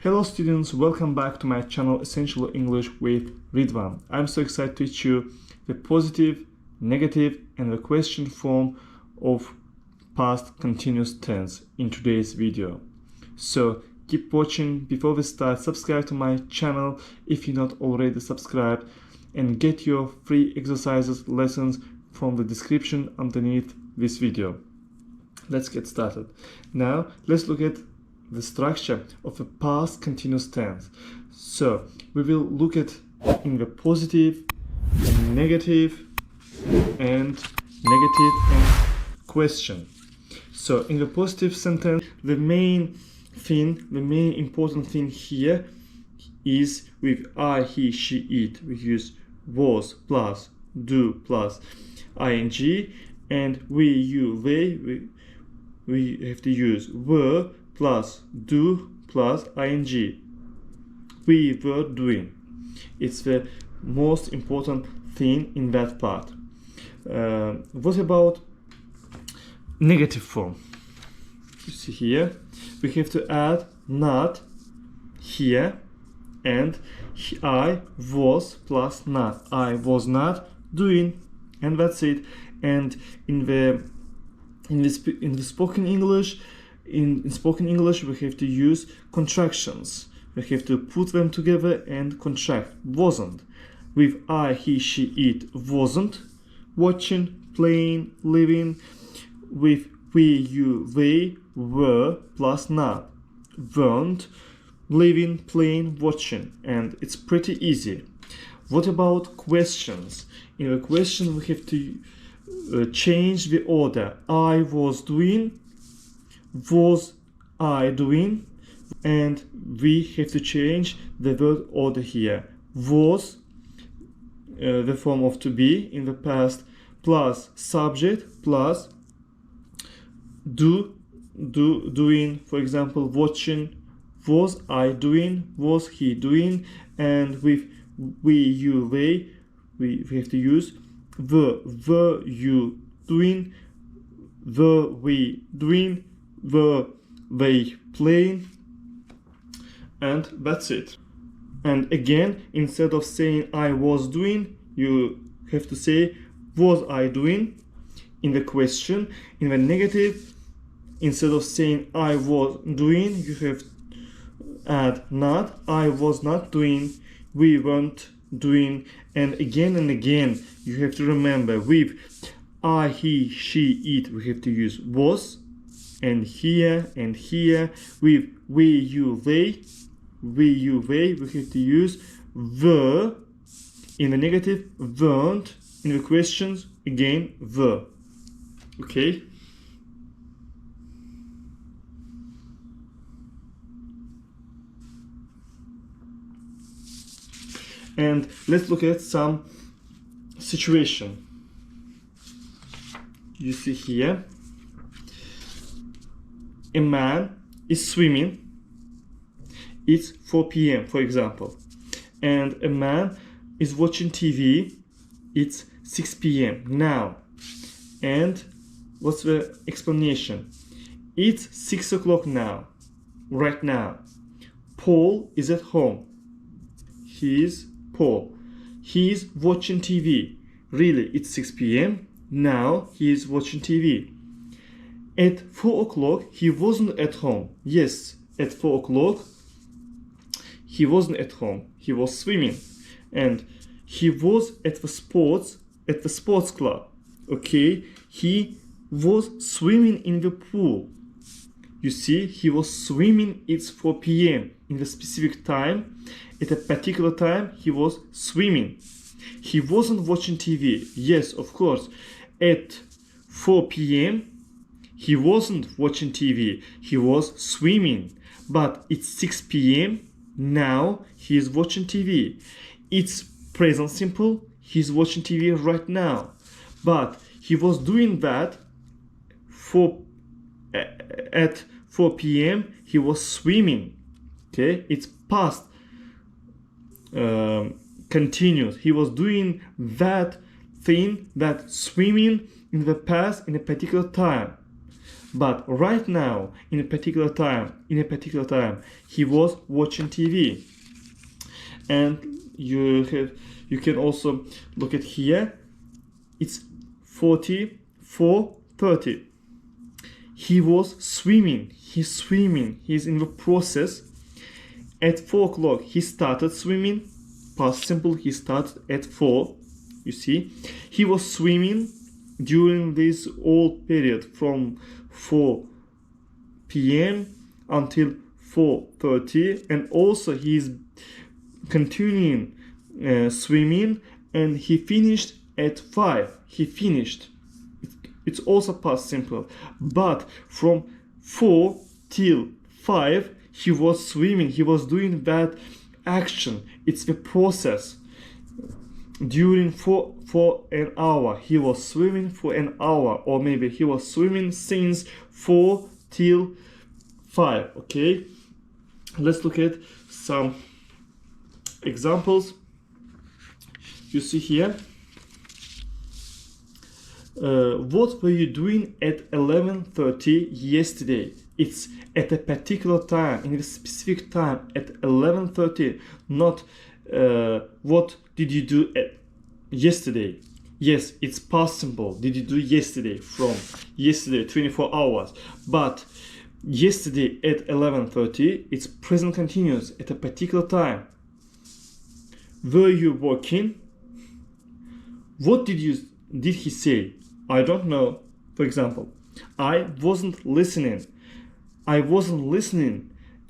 Hello students, welcome back to my channel Essential English with Ridvan. I'm so excited to teach you the positive, negative and the question form of past continuous tense in today's video. So keep watching. Before we start, subscribe to my channel if you're not already subscribed and get your free exercises lessons from the description underneath this video. Let's get started. Now let's look at the structure of a past continuous tense. So we will look at in the positive, negative and question. So in the positive sentence, the main important thing here is with I, he, she, it. We use was plus do plus ing, and we, you, they. We have to use were plus do plus ing. We were doing. It's the most important thing in that part. What about negative form? You see here, we have to add not here and I was plus not. I was not doing, and that's it. And in the spoken English, in spoken English, we have to use contractions. We have to put them together and contract. Wasn't. With I, he, she, it. Wasn't watching, playing, living. With we, you, they. Were plus not. Weren't living, playing, watching. And it's pretty easy. What about questions? In the question, we have to change the order. I was doing, was I doing, and we have to change the word order here. Was the form of to be in the past plus subject plus doing, for example, watching. Was I doing, was he doing, and with we, you, they, we have to use were you doing, were we doing, were they playing, and that's it. And again, instead of saying I was doing, you have to say was I doing in the question. In the negative, instead of saying I was doing, you have to add not. I was not doing, we weren't doing, and again you have to remember with I, he, she, it, we have to use was, and here with we, you, they, we have to use were. In the negative, weren't. In the questions, again were. Okay. And let's look at some situation. You see here, a man is swimming. It's 4 p.m. for example, and a man is watching TV. It's 6 p.m. now. And what's the explanation? It's 6 o'clock now, right now. Paul is at home. Paul. He's watching TV. Really, it's 6 p.m. Now he is watching TV. At 4 o'clock, he wasn't at home. Yes, at 4 o'clock, he wasn't at home. He was swimming. And he was at the sports club. Okay, he was swimming in the pool. You see, he was swimming. It's 4 p.m. in the specific time. At a particular time, he was swimming. He wasn't watching TV. Yes, of course. At 4 p.m., he wasn't watching TV. He was swimming. But it's 6 p.m. Now he is watching TV. It's present simple. He's watching TV right now. But he was doing that at 4 p.m. He was swimming. Okay, it's past continuous. He was doing that thing, that swimming in the past in a particular time. But right now, in a particular time, he was watching TV. And you can also look at here. It's 44:30. He was swimming. He's swimming. He's in the process. At 4 o'clock, he started swimming. Past simple, he started at 4. You see, he was swimming during this whole period from 4 p.m. until 4:30, and also he's continuing swimming, and he finished at 5. He finished. It's also past simple, but from 4 till 5 he was swimming. He was doing that action. It's the process. During for an hour he was swimming for an hour, or maybe he was swimming since 4 till 5. Okay, let's look at some examples. You see here, what were you doing at 11:30 yesterday? It's at a particular time, in a specific time, at 11:30, not what did you do at yesterday. Yes, it's past simple. Did you do yesterday? From yesterday, 24 hours. But yesterday at 11:30, it's present continuous at a particular time. Were you working? What did he say? I don't know. For example, I wasn't listening. I wasn't listening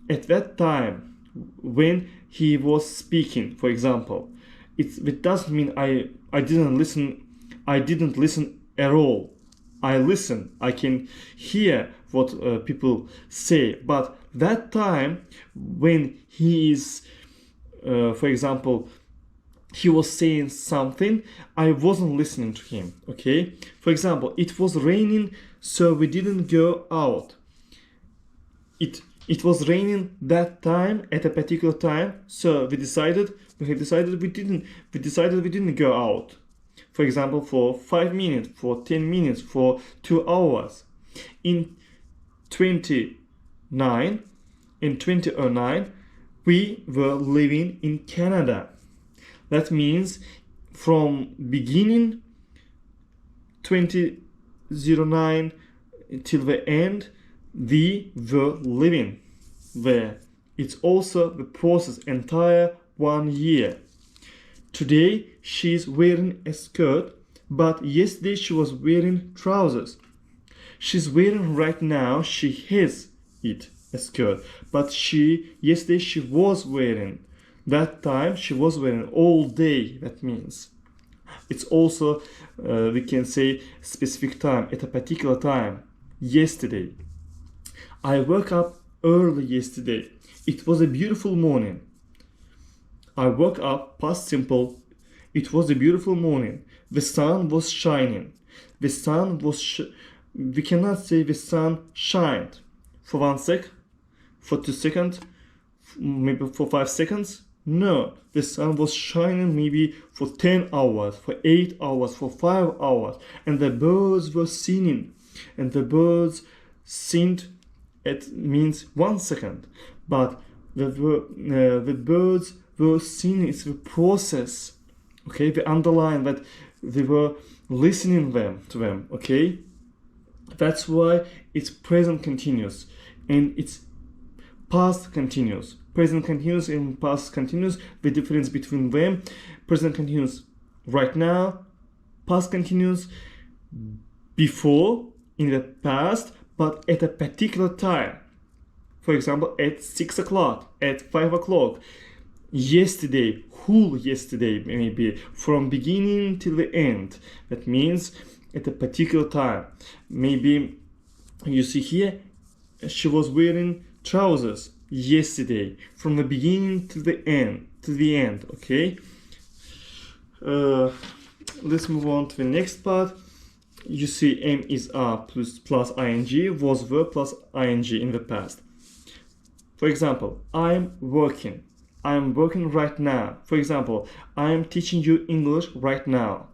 at that time when he was speaking, for example. It doesn't mean I didn't listen. I didn't listen at all. I listen. I can hear what people say. But that time when he is, for example, he was saying something, I wasn't listening to him. Okay. For example, it was raining, so we didn't go out. It was raining that time at a particular time, so we decided we didn't go out. For example, for 5 minutes, for 10 minutes, for 2 hours. In 2009, we were living in Canada. That means from beginning 2009 till the end, we were living there. It's also the process entire 1 year. Today she's wearing a skirt, but yesterday she was wearing trousers. She's wearing right now, she has it, a skirt, but yesterday she was wearing. That time she was wearing all day. That means it's also we can say specific time, at a particular time. Yesterday. I woke up early yesterday. It was a beautiful morning. I woke up, past simple. It was a beautiful morning. The sun was shining. The sun was we cannot say the sun shined for 1 sec, for 2 seconds, maybe for 5 seconds. No, the sun was shining maybe for 10 hours, for 8 hours, for 5 hours, and the birds were singing, and the birds sing. It means 1 second, but the birds were singing. It's the process. Okay, we underline that they were listening to them. Okay, that's why it's present continuous and it's past continuous. Present continuous and past continuous. The difference between them: present continuous right now, past continuous before, in the past, but at a particular time. For example, at 6 o'clock, at 5 o'clock, yesterday, whole yesterday, maybe from beginning till the end. That means at a particular time. Maybe you see here, she was wearing trousers yesterday, from the beginning to the end. Okay. Let's move on to the next part. You see, am is are plus ing, was verb plus ing in the past. For example, I'm working right now. For example, I am teaching you English right now.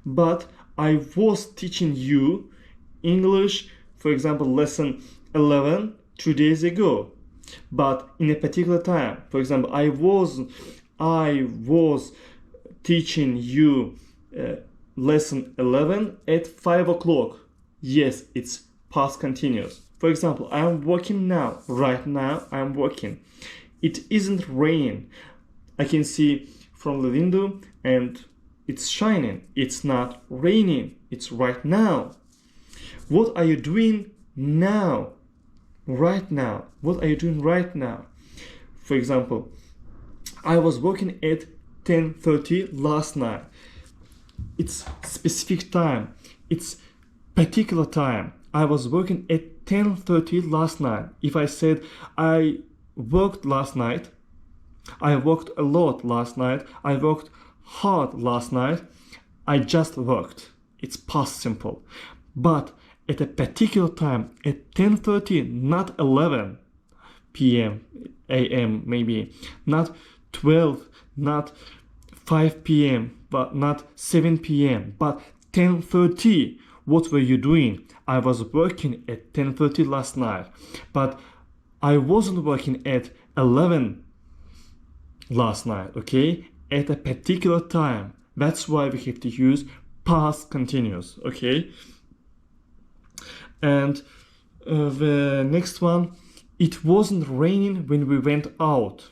But I was teaching you English for example, lesson 11 2 days ago, but in a particular time. For example, I was teaching you lesson 11 at 5 o'clock. Yes, it's past continuous. For example, I am working now. Right now, I am working. It isn't raining. I can see from the window and it's shining. It's not raining. It's right now. What are you doing now? Right now. What are you doing right now? For example, I was working at 10:30 last night. It's specific time. It's particular time. I was working at 10:30 last night. If I said I worked last night, I worked a lot last night, I worked hard last night, I just worked. It's past simple. But at a particular time, at 10:30, not 11 p.m., a.m. maybe, not 12, not 5 p.m., but not 7 p.m., but 10:30. What were you doing? I was working at 10:30 last night, but I wasn't working at 11 last night, okay? At a particular time. That's why we have to use past continuous, okay? And the next one, it wasn't raining when we went out.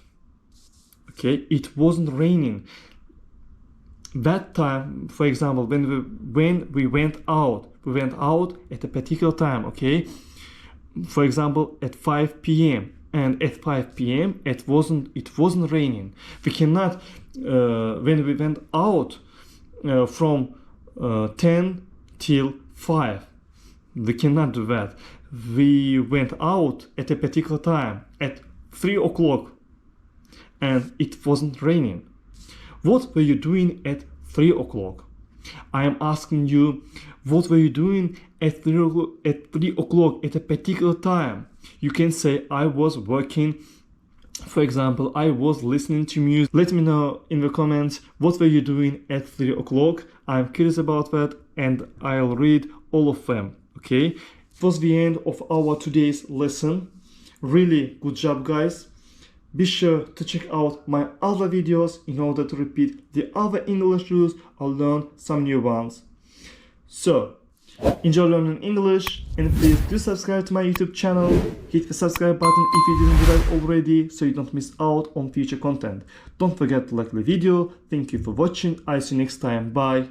Okay, it wasn't raining. That time, for example, when we went out at a particular time, okay? For example, at 5 p.m. and at 5 p.m. it wasn't raining. We cannot when we went out from 10 till 5. We cannot do that. We went out at a particular time at 3 o'clock and it wasn't raining. What were you doing at 3 o'clock? I am asking you, what were you doing at 3 o'clock at a particular time? You can say, I was working. For example, I was listening to music. Let me know in the comments, what were you doing at 3 o'clock? I'm curious about that and I'll read all of them, okay? It was the end of our today's lesson. Really good job, guys. Be sure to check out my other videos in order to repeat the other English rules or learn some new ones. So, enjoy learning English and please do subscribe to my YouTube channel. Hit the subscribe button if you didn't do that already so you don't miss out on future content. Don't forget to like the video. Thank you for watching. I'll see you next time. Bye.